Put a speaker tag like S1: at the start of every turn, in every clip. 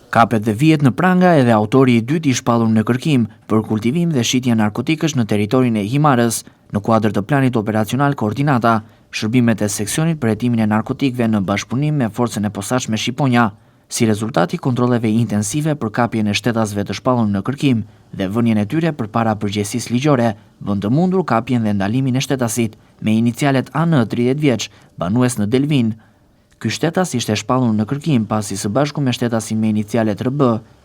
S1: Kapet dhe vihet në pranga edhe autori i dytë i shpallur në kërkim për kultivim dhe shitje narkotikësh në territorin e Himarës, në kuadër të planit operacional Koordinata, shërbimet e seksionit për hetimin e narkotikëve në bashkëpunim me forcën e posaçme Shqiponja, si rezultati kontrolleve intensive për kapjen e shtetasve të shpallur në kërkim dhe vënien e tyre përpara përgjegjësisë ligjore, vën të mundur kapjen dhe ndalimin e shtetasit me inicialet AN 30 vjeç, banues në Delvin. Ky shtetas ishte shpallur në kërkim pasi së bashku me shtetasin me inicialet RB,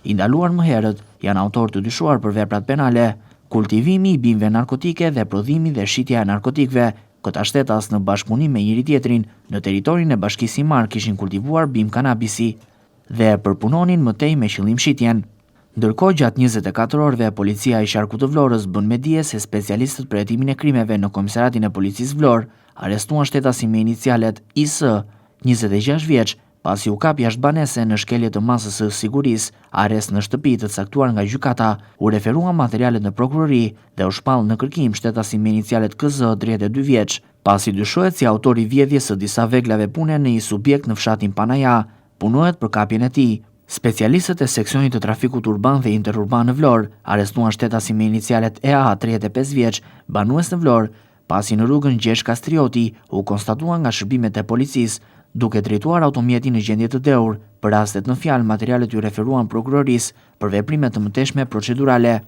S1: i ndaluar më herët, janë autor të dyshuar për veprat penale, kultivimi i bimëve narkotike dhe prodhimi dhe shitja e narkotikëve. Këta shtetas në bashkëpunim me njëri tjetrin në territorin e Bashkisë Himar kishin kultivuar bimë kanabisi dhe përpunonin mëtej me qëllim shitjen. Ndërkohë, gjatë 24 orëve, policia e Sharku të Vlorës bën me dije se specialistët për hetimin e krimeve në komisariatin e policisë Vlorë arrestuan shtetasin me inicialet IS, 26 vjeç, pasi u kap jashtë banese në shkelje të masës së sigurisë, arrest në shtëpi të caktuar nga gjykata, u referuan materialet në prokurori dhe u shpall në kërkim shtetasin me inicialet KZ, 32 vjeç, pasi dyshohet si autori vjedhjes së disa veglave pune në një subjekt në fshatin Panaja, punohet për kapjen e tij. Specialistët e seksionit të trafikut urban dhe interurban në Vlorë arrestuan shtetasin me inicialet EA, 35 vjeç, banues në Vlorë, pasi në rrugën Gjesh Kastrioti u konstatuan nga shërbimet e policisë duke drejtuar automjetin në gjendje të dheur, për rastet në fjalë materialet ju referuan prokurorisë për veprime të mëteshme procedurale.